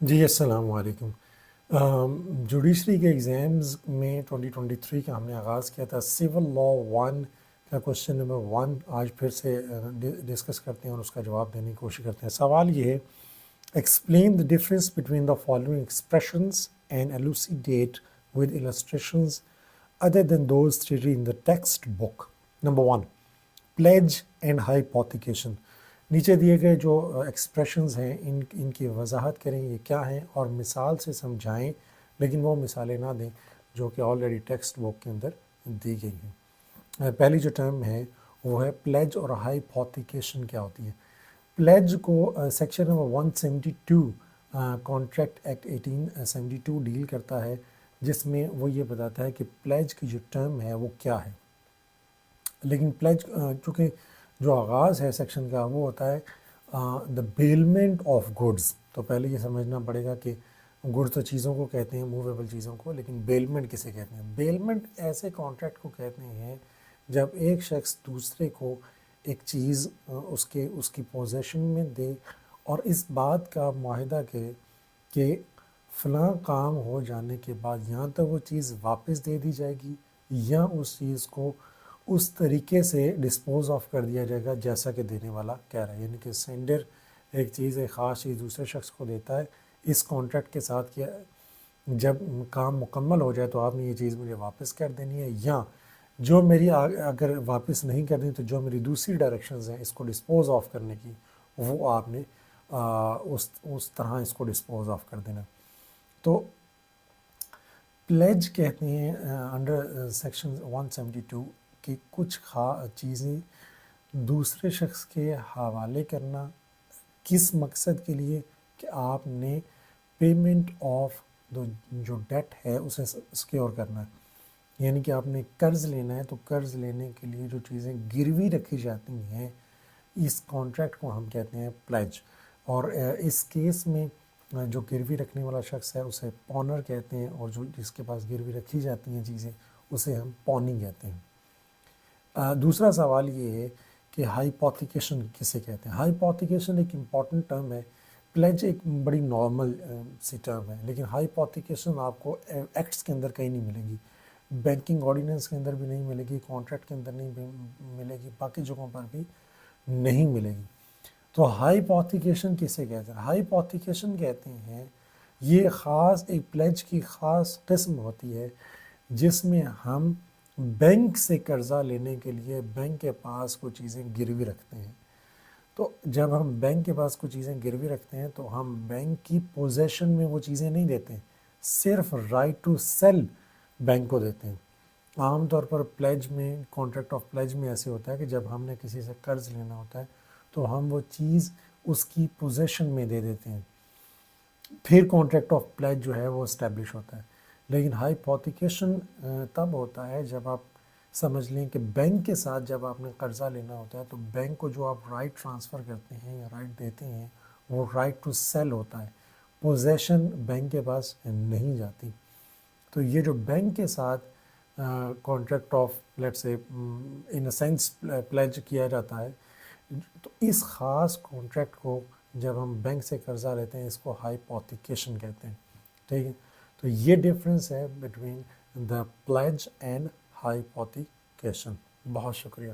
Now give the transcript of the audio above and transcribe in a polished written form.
جی السلام علیکم۔ جوڈیشری کے ایگزامز میں 2023 کا ہم نے آغاز کیا تھا سول لا 1 کا کوشچن نمبر 1 آج پھر سے ڈسکس کرتے ہیں اور اس کا جواب دینے کی کوشش کرتے ہیں۔ سوال یہ ہے، explain the difference between the following expressions and elucidate with illustrations other than those stated in the text book۔ Number 1، pledge and hypothecation. نیچے دیے گئے جو ایکسپریشنز ہیں ان کی وضاحت کریں یہ کیا ہیں اور مثال سے سمجھائیں، لیکن وہ مثالیں نہ دیں جو کہ آلریڈی ٹیکسٹ بک کے اندر دی گئی ہیں۔ پہلی جو ٹرم ہے وہ ہے پلیج اور ہائپوتھیکیشن کیا ہوتی ہے۔ پلیج کو section number 172 contract act 1872 deal کرتا ہے، جس میں وہ یہ بتاتا ہے کہ پلیج کی جو ٹرم ہے وہ کیا ہے۔ لیکن پلیج چونکہ جو آغاز ہے سیکشن کا وہ ہوتا ہے دا بیلمنٹ آف گڈز، تو پہلے یہ سمجھنا پڑے گا کہ گڈز تو چیزوں کو کہتے ہیں، موویبل چیزوں کو، لیکن بیلمنٹ کسے کہتے ہیں؟ بیلمنٹ ایسے کانٹریکٹ کو کہتے ہیں جب ایک شخص دوسرے کو ایک چیز اس کی پوزیشن میں دے اور اس بات کا معاہدہ کرے کہ فلاں کام ہو جانے کے بعد یہاں تک وہ چیز واپس دے دی جائے گی یا اس چیز کو اس طریقے سے ڈسپوز آف کر دیا جائے گا جیسا کہ دینے والا کہہ رہا ہے۔ یعنی کہ سینڈر ایک خاص چیز دوسرے شخص کو دیتا ہے اس کانٹریکٹ کے ساتھ کہ جب کام مکمل ہو جائے تو آپ نے یہ چیز مجھے واپس کر دینی ہے، یا جو میری اگر واپس نہیں کرنی تو جو میری دوسری ڈائریکشنز ہیں اس کو ڈسپوز آف کرنے کی، وہ آپ نے اس طرح اس کو ڈسپوز آف کر دینا۔ تو پلیج کہتے ہیں انڈر سیکشن 172 کہ کچھ چیزیں دوسرے شخص کے حوالے کرنا، کس مقصد کے لیے کہ آپ نے پیمنٹ آف جو ڈیٹ ہے اسے سیکیور کرنا ہے۔ یعنی کہ آپ نے قرض لینا ہے تو قرض لینے کے لیے جو چیزیں گروی رکھی جاتی ہیں اس کانٹریکٹ کو ہم کہتے ہیں پلیج۔ اور اس کیس میں جو گروی رکھنے والا شخص ہے اسے پونر کہتے ہیں، اور جو جس کے پاس گروی رکھی جاتی ہیں چیزیں اسے ہم پونی کہتے ہیں۔ دوسرا سوال یہ ہے کہ ہائپوتھیکیشن کسے کہتے ہیں۔ ہائپوتھیکیشن ایک امپورٹنٹ ٹرم ہے، پلیج ایک بڑی نارمل سی ٹرم ہے، لیکن ہائپوتھیکیشن آپ کو ایکٹس کے اندر کہیں نہیں ملے گی، بینکنگ آرڈیننس کے اندر بھی نہیں ملے گی، کانٹریکٹ کے اندر نہیں ملے گی، باقی جگہوں پر بھی نہیں ملے گی۔ تو ہائپوتھیکیشن کسے کہتے ہیں؟ ہائپوتھیکیشن کہتے ہیں یہ خاص ایک پلیج کی خاص قسم ہوتی ہے جس میں ہم بینک سے قرضہ لینے کے لیے بینک کے پاس کچھ چیزیں گروی رکھتے ہیں۔ تو جب ہم بینک کے پاس کچھ چیزیں گروی رکھتے ہیں تو ہم بینک کی پوزیشن میں وہ چیزیں نہیں دیتے ہیں، صرف رائٹ ٹو سیل بینک کو دیتے ہیں۔ عام طور پر پلیج میں، کانٹریکٹ آف پلیج میں ایسے ہوتا ہے کہ جب ہم نے کسی سے قرض لینا ہوتا ہے تو ہم وہ چیز اس کی پوزیشن میں دے دیتے ہیں، پھر کانٹریکٹ آف پلیج جو ہے وہ اسٹیبلش ہوتا ہے۔ لیکن ہائپوتھیکیشن تب ہوتا ہے جب آپ سمجھ لیں کہ بینک کے ساتھ جب آپ نے قرضہ لینا ہوتا ہے تو بینک کو جو آپ رائٹ ٹرانسفر کرتے ہیں یا رائٹ دیتے ہیں وہ رائٹ ٹو سیل ہوتا ہے، پوزیشن بینک کے پاس نہیں جاتی۔ تو یہ جو بینک کے ساتھ contract of let's say in a sense please کیا جاتا ہے، تو اس خاص کانٹریکٹ کو جب ہم بینک سے قرضہ لیتے ہیں اس کو ہائپوتھیکیشن کہتے ہیں، ٹھیک ہے۔ تو یہ ڈفرینس ہے بٹوین دا پلیج اینڈ ہائپوتھیکیشن۔ بہت شکریہ۔